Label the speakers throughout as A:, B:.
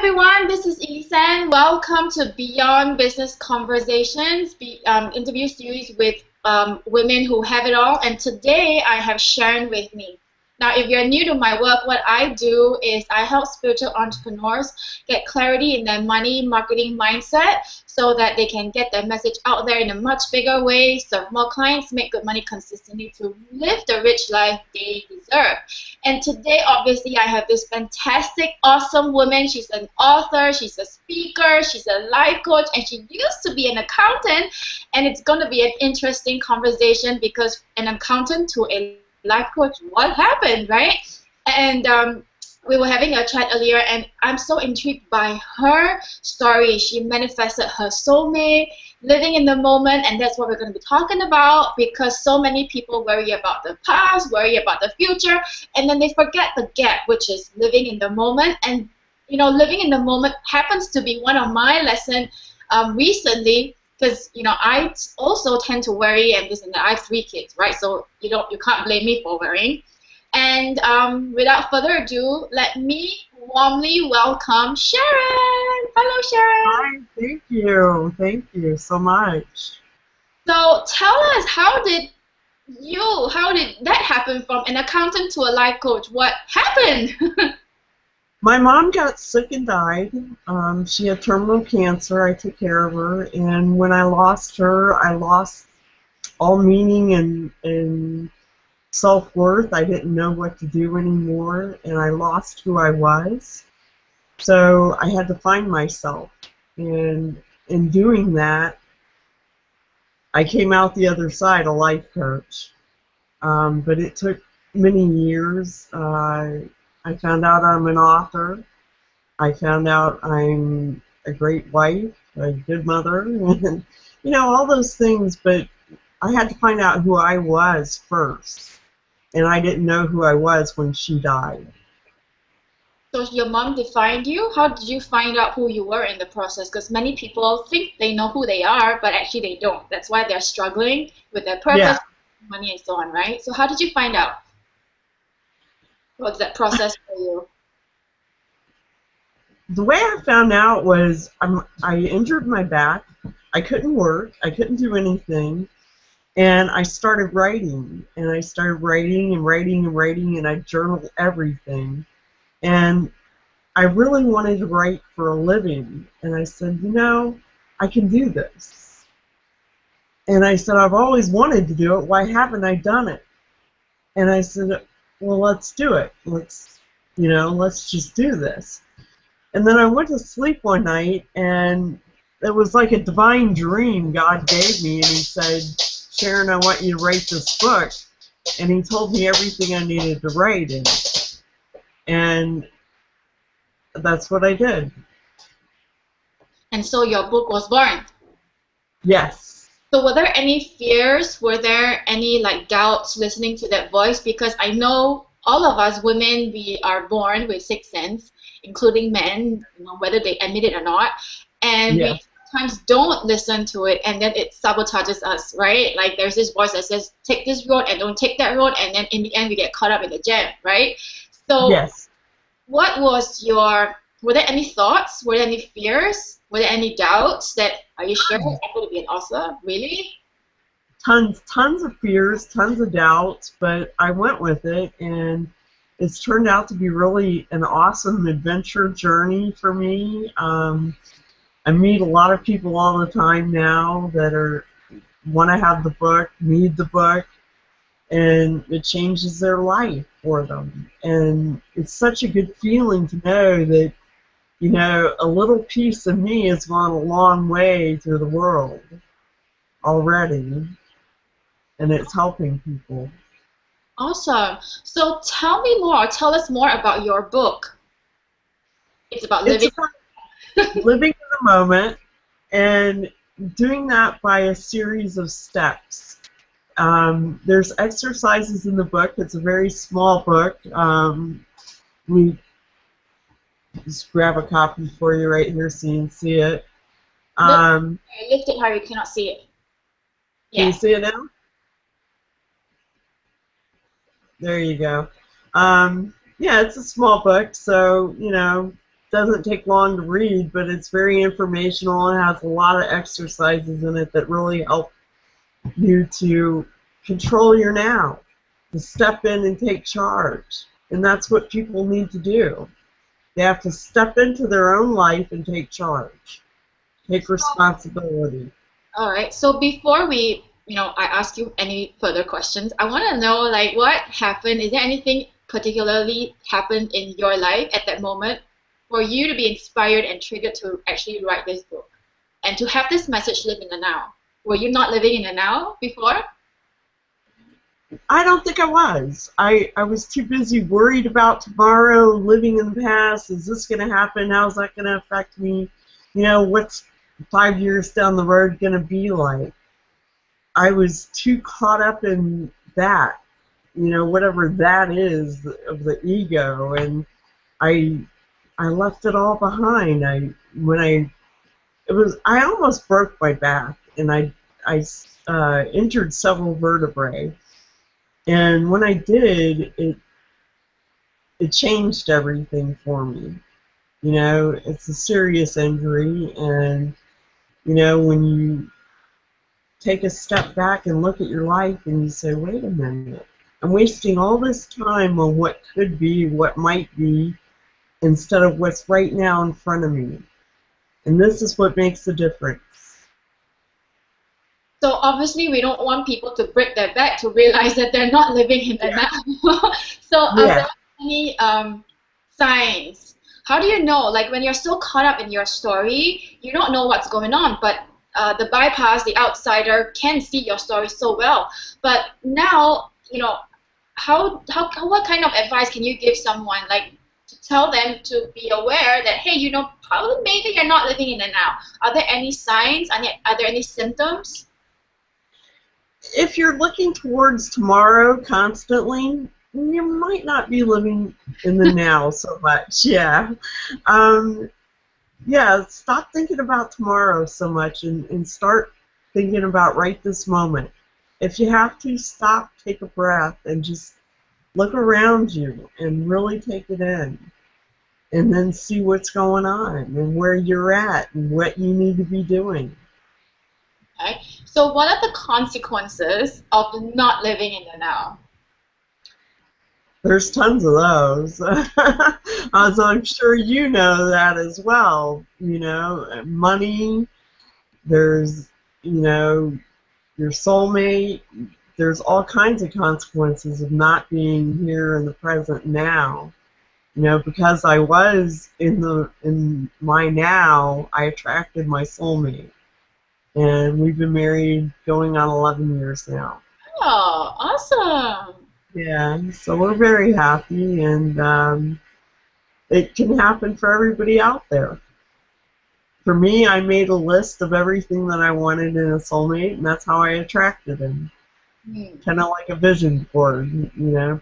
A: everyone, this is Elisan. Welcome to Beyond Business Conversations, interview series with women who have it all. And today I have Sharon with me. Now, if you're new to my work, what I do is I help spiritual entrepreneurs get clarity in their money marketing mindset so that they can get their message out there in a much bigger way, serve more clients, make good money consistently to live the rich life they deserve. And today, obviously, I have this fantastic, awesome woman. She's an author, she's a speaker, she's a life coach, and she used to be an accountant. And it's going to be an interesting conversation because an accountant to a life coach, what happened, right? And we were having a chat earlier, and I'm so intrigued by her story. She manifested her soulmate, living in the moment, and that's what we're going to be talking about because so many people worry about the past, worry about the future, and then they forget the gap, which is living in the moment. And, you know, living in the moment happens to be one of my lessons recently. Because I also tend to worry, and this, and that. I have 3 kids, right? So you can't blame me for worrying. And without further ado, let me warmly welcome Sharon. Hello, Sharon.
B: Hi, thank you so much.
A: So tell us, how did that happen from an accountant to a life coach? What happened?
B: My mom got sick and died. She had terminal cancer. I took care of her, and when I lost her, I lost all meaning and self-worth. I didn't know what to do anymore, and I lost who I was. So I had to find myself, and in doing that, I came out the other side a life coach. But it took many years. I found out I'm an author. I found out I'm a great wife, a good mother, and all those things. But I had to find out who I was first, and I didn't know who I was when she died.
A: So your mom defined you? How did you find out who you were in the process? Because many people think they know who they are, but actually they don't. That's why they're struggling with their purpose,
B: Yeah.
A: money, and so on, right? So how did you find out? What's that process for you?
B: The way I found out was I injured my back. I couldn't work. I couldn't do anything. And I started writing. And I started writing and writing and writing, and I journaled everything. And I really wanted to write for a living. And I said, I can do this. And I said, I've always wanted to do it. Why haven't I done it? And I said, well, let's do it. Let's just do this. And then I went to sleep one night, and it was like a divine dream God gave me, and he said, Sharon, I want you to write this book. And he told me everything I needed to write in it. And that's what I did.
A: And so your book was born.
B: Yes.
A: So were there any fears? Were there any doubts listening to that voice? Because I know all of us women, we are born with 6th sense, including men, whether they admit it or not. And
B: Yes.
A: we sometimes don't listen to it, and then it sabotages us, right? Like there's this voice that says, take this road and don't take that road, and then in the end we get caught up in the jam, right? So
B: Yes.
A: what was were there any thoughts? Were there any fears? Were there any doubts that, are you sure I'm going to be an author? Really?
B: Tons of fears, tons of doubts, but I went with it, and it's turned out to be really an awesome adventure journey for me. I meet a lot of people all the time now that want to have the book, need the book, and it changes their life for them. And it's such a good feeling to know that, a little piece of me has gone a long way through the world already, and it's helping people.
A: Awesome. So tell us more about your book. It's about living.
B: It's about living in the moment and doing that by a series of steps. There's exercises in the book. It's a very small book. We just grab a copy for you right here so you can see it.
A: Lift it higher, you cannot see it.
B: Can you see it now? There you go. Yeah, it's a small book, so, doesn't take long to read, but it's very informational and has a lot of exercises in it that really help you to control your now, to step in and take charge. And that's what people need to do. They have to step into their own life and take charge, take responsibility.
A: All right. So before I ask you any further questions, I want to know like what happened. Is there anything particularly happened in your life at that moment for you to be inspired and triggered to actually write this book and to have this message live in the now? Were you not living in the now before?
B: I don't think I was. I was too busy worried about tomorrow, living in the past. Is this going to happen? How's that going to affect me? What's 5 years down the road going to be like? I was too caught up in that, whatever that is of the ego, and I left it all behind. I almost broke my back, and I injured several vertebrae. And when I did, it changed everything for me. It's a serious injury, and when you take a step back and look at your life and you say, wait a minute, I'm wasting all this time on what could be, what might be, instead of what's right now in front of me. And this is what makes the difference.
A: So obviously we don't want people to break their back to realize that they're not living in the now. So are there any signs? How do you know? Like when you're so caught up in your story, you don't know what's going on, but the bypass, the outsider, can see your story so well. But now, what kind of advice can you give someone, like to tell them to be aware that, hey, probably maybe you're not living in the now. Are there any signs? Are there any symptoms?
B: If you're looking towards tomorrow constantly, you might not be living in the now so much. Yeah. Stop thinking about tomorrow so much and start thinking about right this moment. If you have to, stop, take a breath, and just look around you and really take it in. And then see what's going on and where you're at and what you need to be doing.
A: Okay. So what are the consequences of not living in the now?
B: There's tons of those. As I'm sure you know that as well. Money, there's, your soulmate. There's all kinds of consequences of not being here in the present now. Because I was in my now, I attracted my soulmate. And we've been married going on 11 years now.
A: Oh, awesome.
B: Yeah, so we're very happy, and it can happen for everybody out there. For me, I made a list of everything that I wanted in a soulmate, and that's how I attracted him. Kind of like a vision board,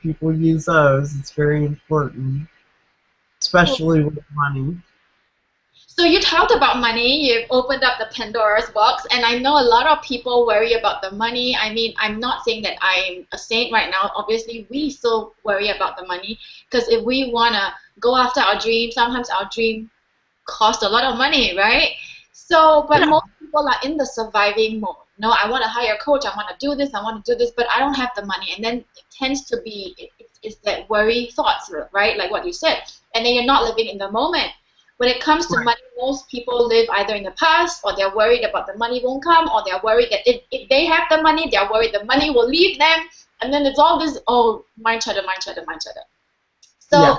B: people use those. It's very important, especially with money.
A: So you talked about money, you've opened up the Pandora's box, and I know a lot of people worry about the money. I mean, I'm not saying that I'm a saint right now. Obviously, we still worry about the money, because if we want to go after our dream, sometimes our dream costs a lot of money, right? So, but most people are in the surviving mode. No, I want to hire a coach, I want to do this, but I don't have the money. And then it tends to be, it's that worry thoughts, right? Like what you said. And then you're not living in the moment. When it comes to money, most people live either in the past, or they're worried about the money won't come, or they're worried that if they have the money, they're worried the money will leave them. And then it's all this, mind chatter. So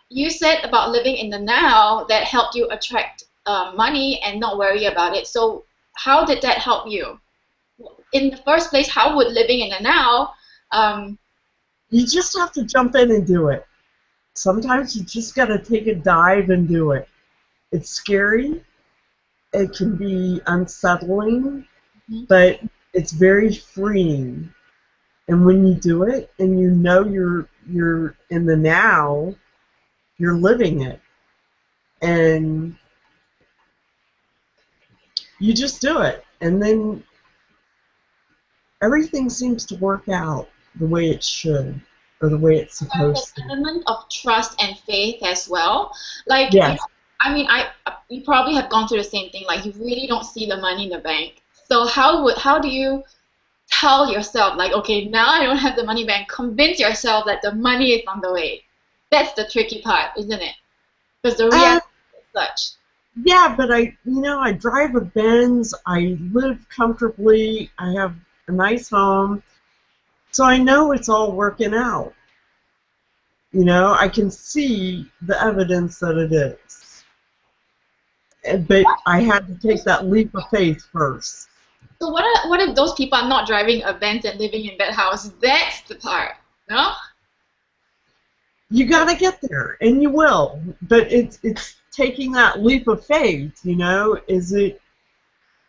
A: you said about living in the now that helped you attract money and not worry about it. So how did that help you? In the first place, how would living in the now...
B: You just have to jump in and do it. Sometimes you just got to take a dive and do it. It's scary. It can be unsettling, but it's very freeing. And when you do it, and you're in the now, you're living it, and you just do it, and then everything seems to work out the way it should, or the way it's supposed to.
A: There's an element of trust and faith as well. Like,
B: yes.
A: I mean, you probably have gone through the same thing. Like you really don't see the money in the bank. So how do you tell yourself like, okay, now I don't have the money bank. Convince yourself that the money is on the way. That's the tricky part, isn't it? Because the
B: Uh,
A: reality is such.
B: yeah, but I drive a Benz. I live comfortably. I have a nice home. So I know it's all working out. I can see the evidence that it is. But I had to take that leap of faith first.
A: So what if those people are not driving a Benz and living in that house? That's the part, no?
B: You got to get there, and you will. But it's taking that leap of faith.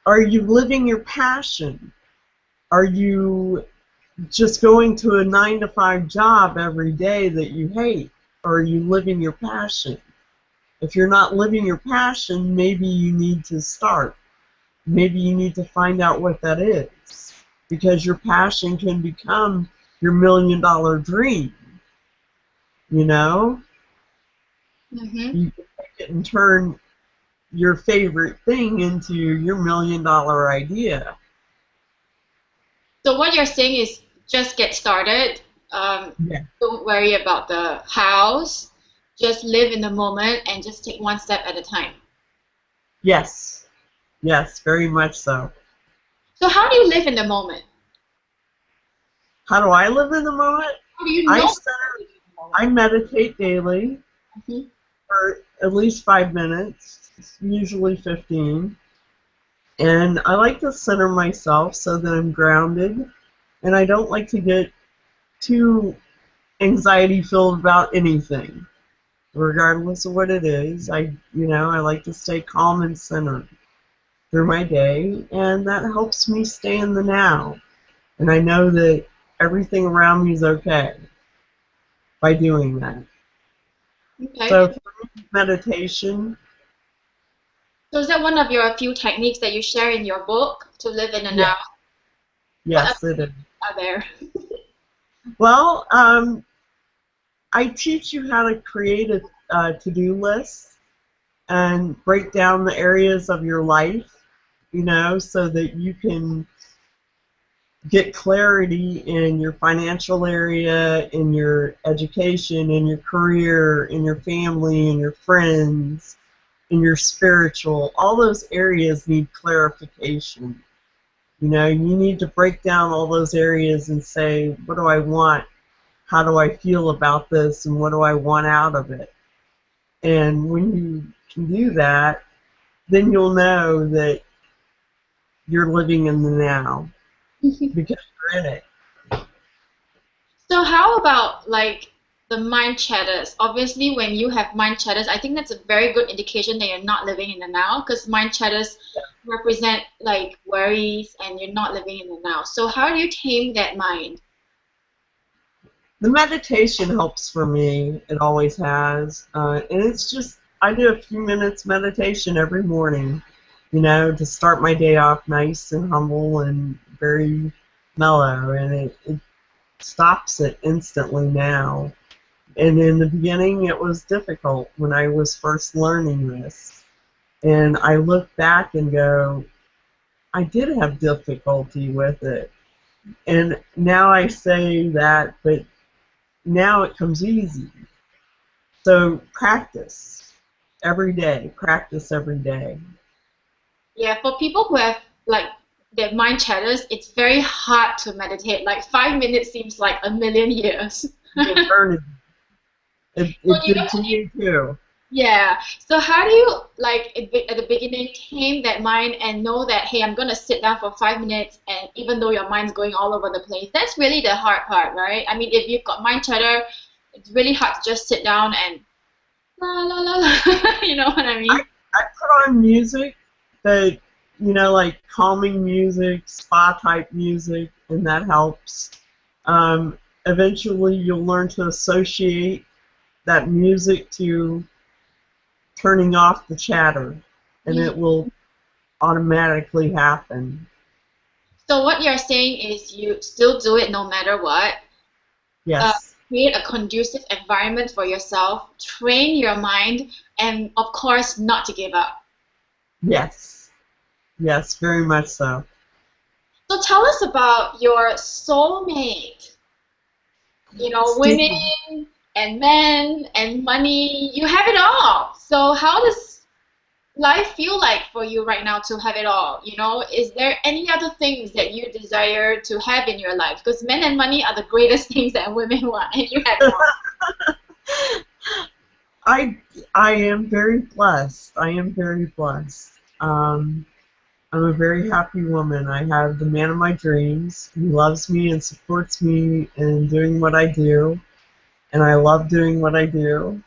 B: Are you living your passion? Are you just going to a 9 to 5 job every day that you hate? Or are you living your passion? If you're not living your passion, maybe you need to start. Maybe you need to find out what that is. Because your passion can become your $1 million dream. You know?
A: Hmm.
B: You can take it and turn your favorite thing into your $1 million idea.
A: So what you're saying is just get started. Um,
B: Yeah.
A: don't worry about the house. Just live in the moment and just take one step at a time.
B: Yes. Yes, very much so.
A: So how do you live in the moment?
B: How do I live in the moment?
A: How do you
B: I
A: know
B: center,
A: you live in the moment?
B: I meditate daily
A: Hmm.
B: for at least 5 minutes, usually 15. And I like to center myself so that I'm grounded. And I don't like to get too anxiety filled about anything, regardless of what it is. I like to stay calm and centered through my day, and that helps me stay in the now. And I know that everything around me is okay by doing that.
A: Okay.
B: So for me, meditation,
A: So is that one of your few techniques that you share in your book to live in the
B: yeah,
A: now? What
B: yes, it is.
A: are there?
B: Well, I teach you how to create a to-do list and break down the areas of your life, so that you can get clarity in your financial area, in your education, in your career, in your family, in your friends, in your spiritual. All those areas need clarification. You need to break down all those areas and say, what do I want? How do I feel about this? And what do I want out of it? And when you can do that, then you'll know that you're living in the now because you're in it.
A: So how about like the mind chatters? Obviously, when you have mind chatters, I think that's a very good indication that you're not living in the now because mind chatters represent like worries and you're not living in the now. So how do you tame that mind?
B: The meditation helps for me. It always has. And it's just, I do a few minutes meditation every morning, to start my day off nice and humble and very mellow. And it stops it instantly now. And in the beginning, it was difficult when I was first learning this. And I look back and go, I did have difficulty with it. And now I say that, but now it comes easy. So practice every day. Practice every day.
A: Yeah, for people who have like their mind chatters, it's very hard to meditate. Like 5 minutes seems like a million years.
B: Eternity.
A: So
B: It
A: you
B: did to me too.
A: Yeah. So how do you like at the beginning tame that mind and know that hey, I'm gonna sit down for 5 minutes and even though your mind's going all over the place, that's really the hard part, right? I mean, if you've got mind chatter, it's really hard to just sit down and la la la la. You know what I
B: I,
A: mean?
B: I put on music that, like calming music, spa type music, and that helps. Eventually, you'll learn to associate that music to turning off the chatter, and
A: Mhm.
B: it will automatically happen.
A: So what you're saying is you still do it no matter what. Uh,
B: Yes.
A: create a conducive environment for yourself, train your mind, and of course, not to give up.
B: Yes. Yes, very much so.
A: So tell us about your soulmate. You know,
B: Steve,
A: women and men and money, you have it all. So how does life feel like for you right now to have it all? You know, is there any other things that you desire to have in your life? Because men and money are the greatest things that women want, and you have it all.
B: I I am very blessed. I am very blessed. I'm a very happy woman. I have the man of my dreams who loves me and supports me in doing what I do, and I love doing what I do.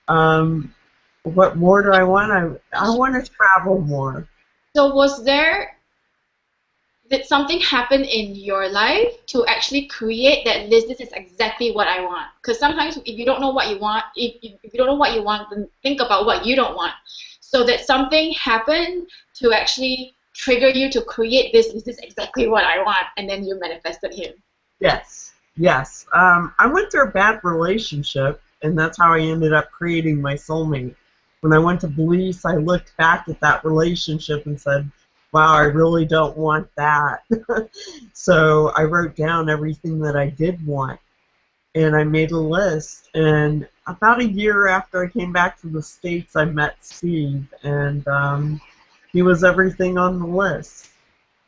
B: Um, what more do I want? I want to travel more.
A: So was there did something happen in your life to actually create that list? This is exactly what I want. Because sometimes if you don't know what you want, if you don't know what you want, then think about what you don't want. So that something happened to actually trigger you to create this. This is exactly what I want, and then you manifested him.
B: Yes, yes. I went through a bad relationship, and that's how I ended up creating my soulmate. When I went to Belize, I looked back at that relationship and said, wow, I really don't want that. So I wrote down everything that I did want, and I made a list. And about a year after I came back to the States, I met Steve, and he was everything on the list.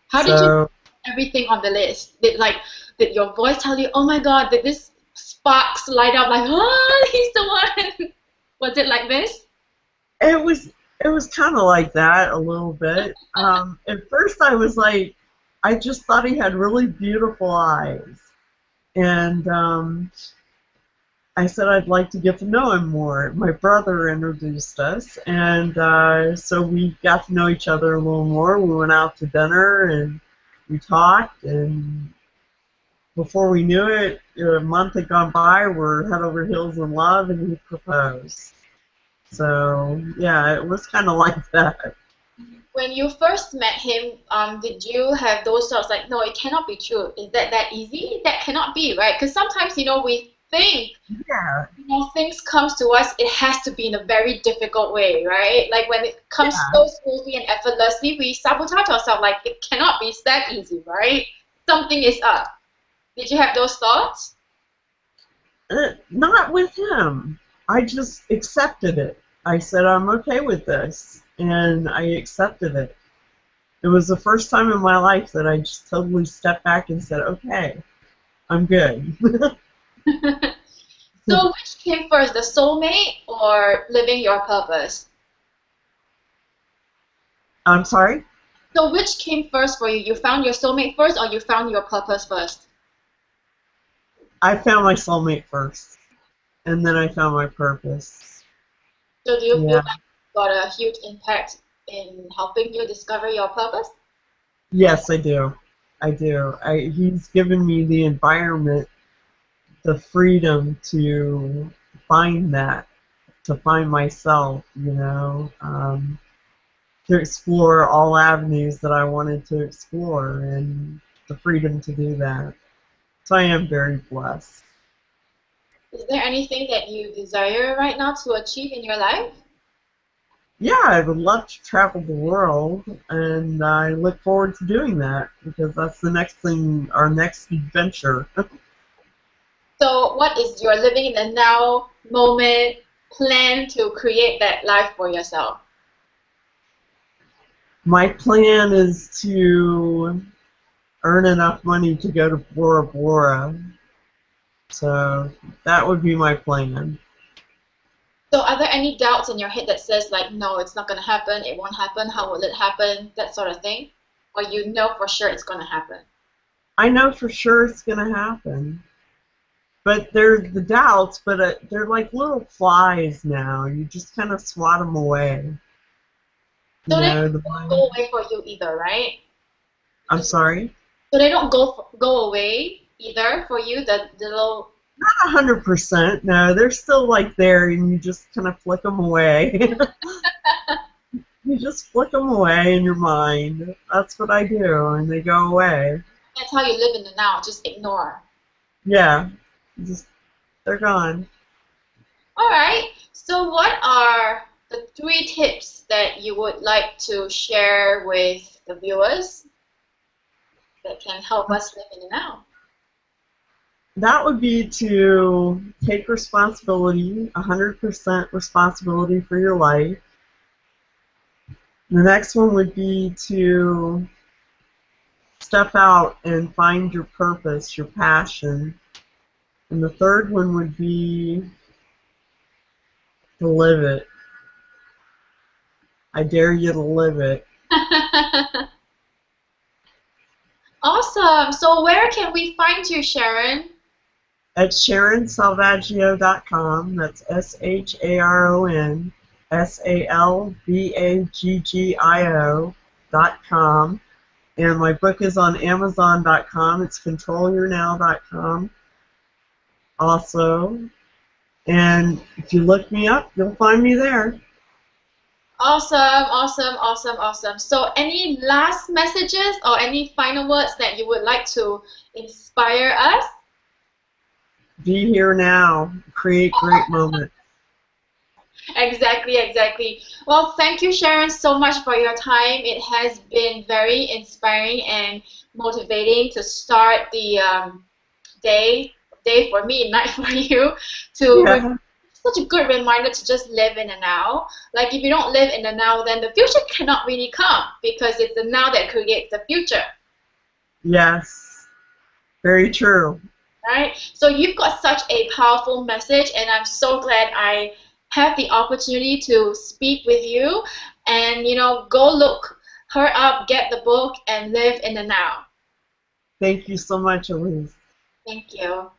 A: How did you
B: So
A: everything on the list? Did your voice tell you, oh my God, did this sparks light up like, oh, he's the one? Was it like this?
B: It was it was kind of like that a little bit. At first, I was like, I just thought he had really beautiful eyes, and I said I'd like to get to know him more. My brother introduced us, and so we got to know each other a little more. We went out to dinner and we talked, and before we knew it, a month had gone by. We're head over heels in love, and he proposed. So yeah, it was kind of like that.
A: When you first met him, did you have those thoughts like, no, it cannot be true? Is that easy? That cannot be, right? Because sometimes, we think,
B: Yeah,
A: things comes to us, it has to be in a very difficult way, right? Like when it comes
B: yeah.
A: so smoothly and effortlessly, we sabotage ourselves. Like it cannot be that easy, right? Something is up. Did you have those thoughts?
B: Not with him. I just accepted it. I said, I'm okay with this. And I accepted it. It was the first time in my life that I just totally stepped back and said, okay, I'm good.
A: So which came first, the soulmate or living your purpose?
B: I'm sorry?
A: So which came first for you? You found your soulmate first or you found your purpose first?
B: I found my soulmate first. And then I found my purpose.
A: So do you feel
B: Yeah.
A: like it got a huge impact in helping you discover your purpose?
B: Yes, I do. I do. He's given me the environment, the freedom to find that, to find myself, to explore all avenues that I wanted to explore and the freedom to do that. So I am very blessed.
A: Is there anything that you desire right now to achieve in your life?
B: Yeah, I would love to travel the world, and I look forward to doing that because that's the next thing, our next adventure.
A: So what is your living in the now moment plan to create that life for yourself?
B: My plan is to earn enough money to go to Bora Bora, so that would be my plan.
A: So are there any doubts in your head that says like, no, it's not going to happen, it won't happen, how will it happen, that sort of thing? Or you know for sure it's going to happen?
B: I know for sure it's going to happen. But they're the doubts, but they're like little flies now. You just kind of swat them away.
A: So they
B: The
A: don't
B: mind.
A: go away for you either, right?
B: I'm sorry.
A: So they don't go away either for you, the little.
B: Not 100%. No, they're still like there, and you just kind of flick them away. You just flick them away in your mind. That's what I do, and they go away.
A: That's how you live in the now. Just ignore.
B: Yeah, just They're gone.
A: All right. So, what are the 3 tips that you would like to share with the viewers that can help us live in the now?
B: That would be to take responsibility, 100% responsibility for your life. The next one would be to step out and find your purpose, your passion. And the third one would be to live it. I dare you to live it.
A: Awesome. So, where can we find you, Sharon?
B: At SharonSalvaggio.com. That's SharonSalvaggio.com. And my book is on Amazon.com. It's ControlYourNow.com also. And if you look me up, you'll find me there.
A: Awesome, awesome, awesome, awesome. So, any last messages or any final words that you would like to inspire us?
B: Be here now. Create great moments.
A: Exactly, exactly. Well, thank you, Sharon, so much for your time. It has been very inspiring and motivating to start the day for me, night for you, to
B: Yeah.
A: such a good reminder to just live in the now. Like if you don't live in the now, then the future cannot really come because it's the now that creates the future,
B: Yes. Very true.
A: right? So you've got such a powerful message, and I'm so glad I have the opportunity to speak with you. And go look her up, get the book, and live in the now.
B: Thank you so much, Elise.
A: Thank you.